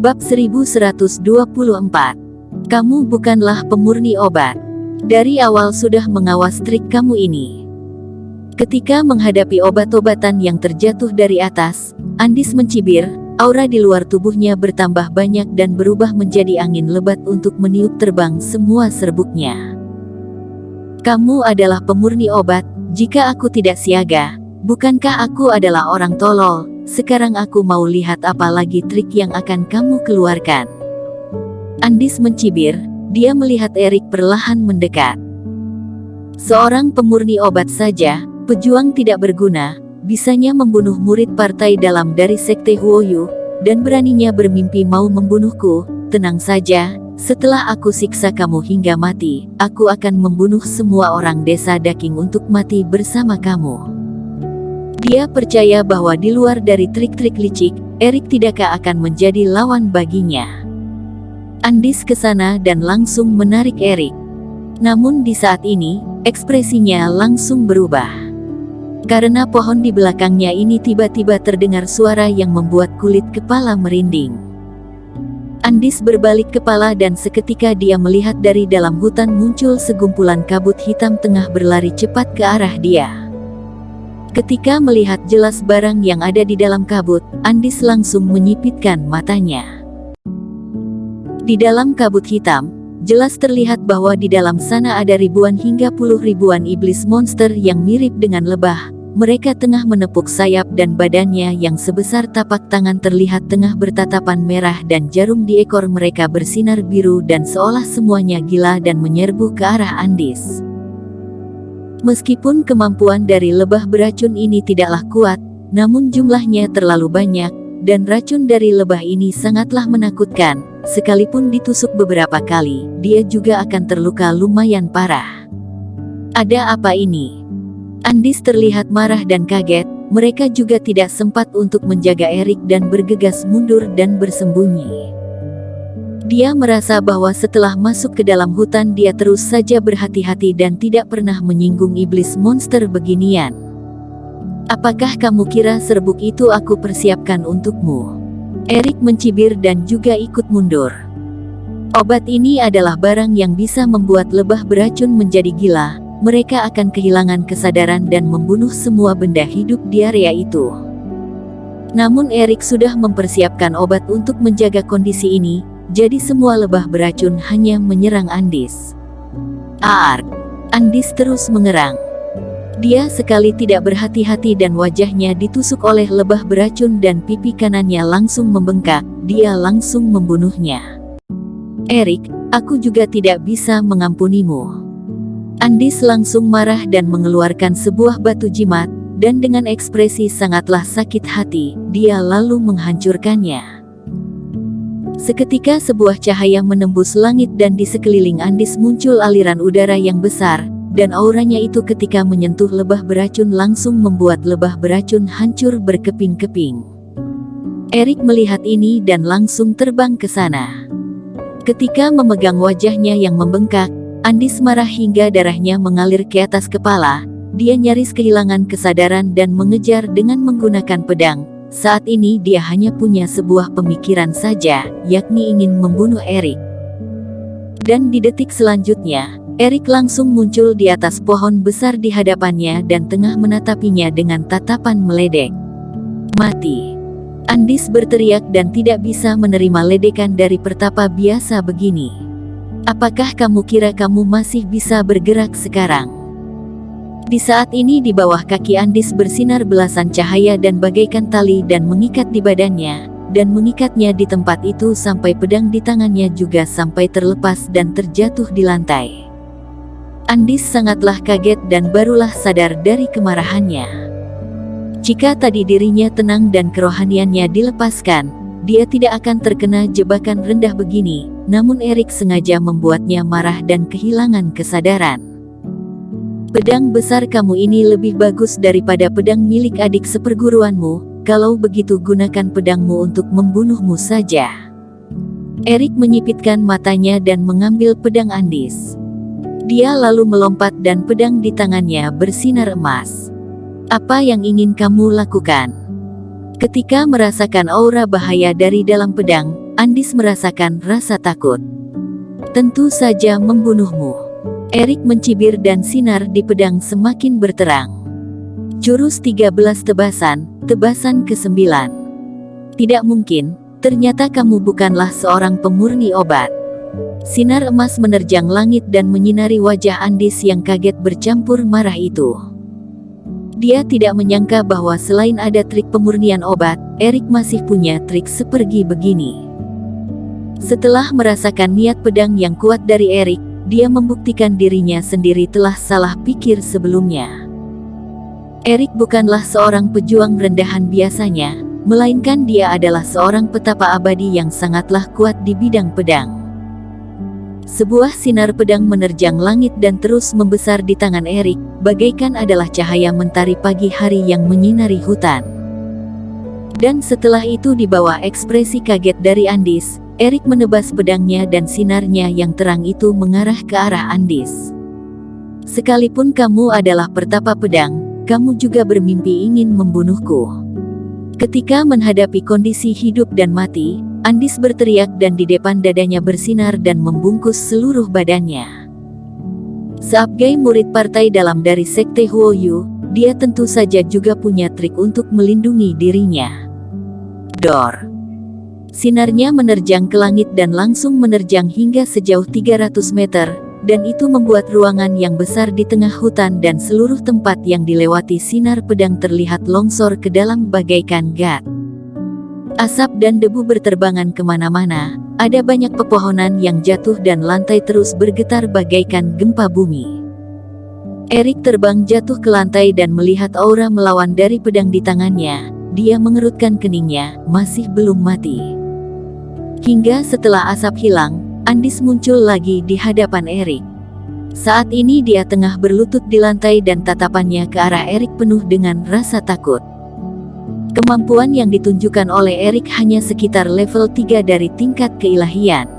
Bab 1124. Kamu bukanlah pemurni obat. Dari awal sudah mengawas trik kamu ini. Ketika menghadapi obat-obatan yang terjatuh dari atas, Andis mencibir, aura di luar tubuhnya bertambah banyak dan berubah menjadi angin lebat untuk meniup terbang semua serbuknya. Kamu adalah pemurni obat, jika aku tidak siaga, bukankah aku adalah orang tolol? Sekarang aku mau lihat apa lagi trik yang akan kamu keluarkan. Andis mencibir, dia melihat Erik perlahan mendekat. Seorang pemurni obat saja, pejuang tidak berguna, bisanya membunuh murid partai dalam dari sekte Huoyu, dan beraninya bermimpi mau membunuhku. Tenang saja, setelah aku siksa kamu hingga mati, aku akan membunuh semua orang desa Daking untuk mati bersama kamu. Dia percaya bahwa di luar dari trik-trik licik, Erik tidakkah akan menjadi lawan baginya. Andis ke sana dan langsung menarik Erik. Namun di saat ini, ekspresinya langsung berubah. Karena pohon di belakangnya ini tiba-tiba terdengar suara yang membuat kulit kepala merinding. Andis berbalik kepala dan seketika dia melihat dari dalam hutan muncul segumpulan kabut hitam tengah berlari cepat ke arah dia. Ketika melihat jelas barang yang ada di dalam kabut, Andis langsung menyipitkan matanya. Di dalam kabut hitam, jelas terlihat bahwa di dalam sana ada ribuan hingga puluh ribuan iblis monster yang mirip dengan lebah. Mereka tengah menepuk sayap dan badannya yang sebesar tapak tangan terlihat tengah bertatapan merah dan jarum di ekor mereka bersinar biru dan seolah semuanya gila dan menyerbu ke arah Andis. Meskipun kemampuan dari lebah beracun ini tidaklah kuat, namun jumlahnya terlalu banyak, dan racun dari lebah ini sangatlah menakutkan. Sekalipun ditusuk beberapa kali, dia juga akan terluka lumayan parah. Ada apa ini? Andis terlihat marah dan kaget, mereka juga tidak sempat untuk menjaga Erik dan bergegas mundur dan bersembunyi. Dia merasa bahwa setelah masuk ke dalam hutan dia terus saja berhati-hati dan tidak pernah menyinggung iblis monster beginian. Apakah kamu kira serbuk itu aku persiapkan untukmu? Erik mencibir dan juga ikut mundur. Obat ini adalah barang yang bisa membuat lebah beracun menjadi gila. Mereka akan kehilangan kesadaran dan membunuh semua benda hidup di area itu. Namun Erik sudah mempersiapkan obat untuk menjaga kondisi ini. Jadi semua lebah beracun hanya menyerang Andis. Ark! Andis terus mengerang. Dia sekali tidak berhati-hati dan wajahnya ditusuk oleh lebah beracun dan pipi kanannya langsung membengkak. Dia langsung membunuhnya. Erik, aku juga tidak bisa mengampunimu. Andis langsung marah dan mengeluarkan sebuah batu jimat, dan dengan ekspresi sangatlah sakit hati, dia lalu menghancurkannya. Seketika sebuah cahaya menembus langit dan di sekeliling Andis muncul aliran udara yang besar, dan auranya itu ketika menyentuh lebah beracun langsung membuat lebah beracun hancur berkeping-keping. Erik melihat ini dan langsung terbang ke sana. Ketika memegang wajahnya yang membengkak, Andis marah hingga darahnya mengalir ke atas kepala. Dia nyaris kehilangan kesadaran dan mengejar dengan menggunakan pedang. Saat ini dia hanya punya sebuah pemikiran saja, yakni ingin membunuh Erik. Dan di detik selanjutnya, Erik langsung muncul di atas pohon besar di hadapannya dan tengah menatapinya dengan tatapan meledek. Mati! Andis berteriak dan tidak bisa menerima ledekan dari pertapa biasa begini. Apakah kamu kira kamu masih bisa bergerak sekarang? Di saat ini di bawah kaki Andis bersinar belasan cahaya dan bagaikan tali dan mengikat di badannya, dan mengikatnya di tempat itu sampai pedang di tangannya juga sampai terlepas dan terjatuh di lantai. Andis sangatlah kaget dan barulah sadar dari kemarahannya. Jika tadi dirinya tenang dan kerohaniannya dilepaskan, dia tidak akan terkena jebakan rendah begini, namun Erik sengaja membuatnya marah dan kehilangan kesadaran. Pedang besar kamu ini lebih bagus daripada pedang milik adik seperguruanmu, kalau begitu gunakan pedangmu untuk membunuhmu saja. Erik menyipitkan matanya dan mengambil pedang Andis. Dia lalu melompat dan pedang di tangannya bersinar emas. Apa yang ingin kamu lakukan? Ketika merasakan aura bahaya dari dalam pedang, Andis merasakan rasa takut. Tentu saja membunuhmu. Erik mencibir dan sinar di pedang semakin berterang. Jurus 13 tebasan, tebasan ke-9. Tidak mungkin, ternyata kamu bukanlah seorang pemurni obat. Sinar emas menerjang langit dan menyinari wajah Andis yang kaget bercampur marah itu. Dia tidak menyangka bahwa selain ada trik pemurnian obat, Erik masih punya trik sepergi begini. Setelah merasakan niat pedang yang kuat dari Erik, dia membuktikan dirinya sendiri telah salah pikir sebelumnya. Erik bukanlah seorang pejuang rendahan biasanya, melainkan dia adalah seorang petapa abadi yang sangatlah kuat di bidang pedang. Sebuah sinar pedang menerjang langit dan terus membesar di tangan Erik, bagaikan adalah cahaya mentari pagi hari yang menyinari hutan. Dan setelah itu di bawah ekspresi kaget dari Andis, Erik menebas pedangnya dan sinarnya yang terang itu mengarah ke arah Andis. Sekalipun kamu adalah pertapa pedang, kamu juga bermimpi ingin membunuhku. Ketika menghadapi kondisi hidup dan mati, Andis berteriak dan di depan dadanya bersinar dan membungkus seluruh badannya. Sebagai murid partai dalam dari Sekte Huoyu, dia tentu saja juga punya trik untuk melindungi dirinya. Dor! Sinarnya menerjang ke langit dan langsung menerjang hingga sejauh 300 meter, dan itu membuat ruangan yang besar di tengah hutan dan seluruh tempat yang dilewati sinar pedang terlihat longsor ke dalam bagaikan gat. Asap dan debu berterbangan kemana-mana, ada banyak pepohonan yang jatuh dan lantai terus bergetar bagaikan gempa bumi. Erik terbang jatuh ke lantai dan melihat aura melawan dari pedang di tangannya, dia mengerutkan keningnya, masih belum mati. Hingga setelah asap hilang, Andis muncul lagi di hadapan Erik. Saat ini dia tengah berlutut di lantai dan tatapannya ke arah Erik penuh dengan rasa takut. Kemampuan yang ditunjukkan oleh Erik hanya sekitar level 3 dari tingkat keilahian.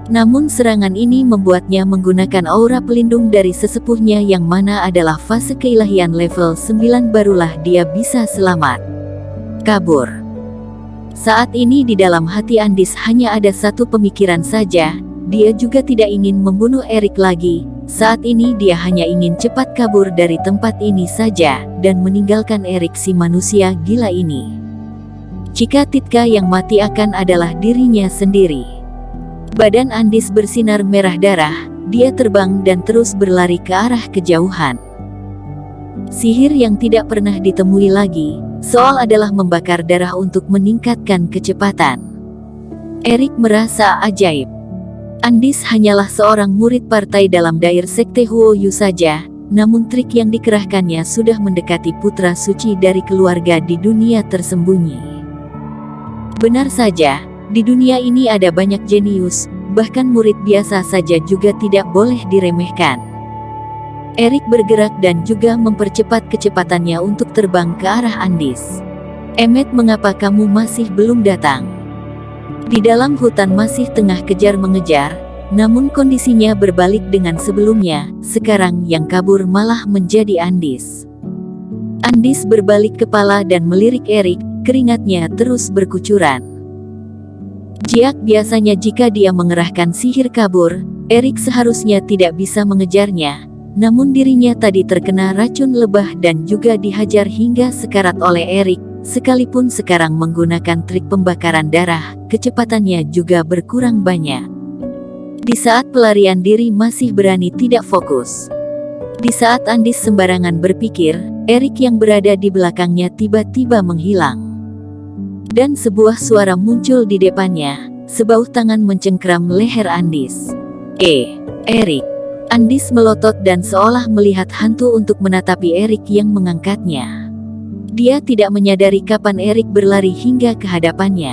Namun serangan ini membuatnya menggunakan aura pelindung dari sesepuhnya yang mana adalah fase keilahian level 9 barulah dia bisa selamat. Kabur. Saat ini di dalam hati Andis hanya ada satu pemikiran saja, dia juga tidak ingin membunuh Erik lagi, saat ini dia hanya ingin cepat kabur dari tempat ini saja, dan meninggalkan Erik si manusia gila ini. Jika Titka yang mati akan adalah dirinya sendiri. Badan Andis bersinar merah darah, dia terbang dan terus berlari ke arah kejauhan. Sihir yang tidak pernah ditemui lagi, soal adalah membakar darah untuk meningkatkan kecepatan. Erik merasa ajaib. Andis hanyalah seorang murid partai dalam dair Sekte Huoyu saja, namun trik yang dikerahkannya sudah mendekati putra suci dari keluarga di dunia tersembunyi. Benar saja, di dunia ini ada banyak jenius, bahkan murid biasa saja juga tidak boleh diremehkan. Erik bergerak dan juga mempercepat kecepatannya untuk terbang ke arah Andis. Emmet, mengapa kamu masih belum datang? Di dalam hutan masih tengah kejar mengejar, namun kondisinya berbalik dengan sebelumnya, sekarang yang kabur malah menjadi Andis. Andis berbalik kepala dan melirik Erik, keringatnya terus berkucuran. Jiak, biasanya jika dia mengerahkan sihir kabur, Erik seharusnya tidak bisa mengejarnya. Namun dirinya tadi terkena racun lebah dan juga dihajar hingga sekarat oleh Erik, sekalipun sekarang menggunakan trik pembakaran darah, kecepatannya juga berkurang banyak. Di saat pelarian diri masih berani tidak fokus. Di saat Andis sembarangan berpikir, Erik yang berada di belakangnya tiba-tiba menghilang. Dan sebuah suara muncul di depannya, sebahu tangan mencengkram leher Andis. Erik. Andis melotot dan seolah melihat hantu untuk menatapi Erik yang mengangkatnya. Dia tidak menyadari kapan Erik berlari hingga ke hadapannya.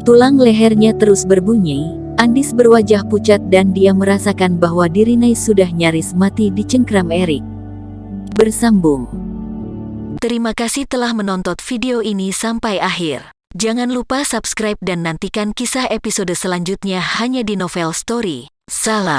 Tulang lehernya terus berbunyi, Andis berwajah pucat dan dia merasakan bahwa dirinya sudah nyaris mati dicengkram Erik. Bersambung. Terima kasih telah menonton video ini sampai akhir. Jangan lupa subscribe dan nantikan kisah episode selanjutnya hanya di Novel Story. Salam.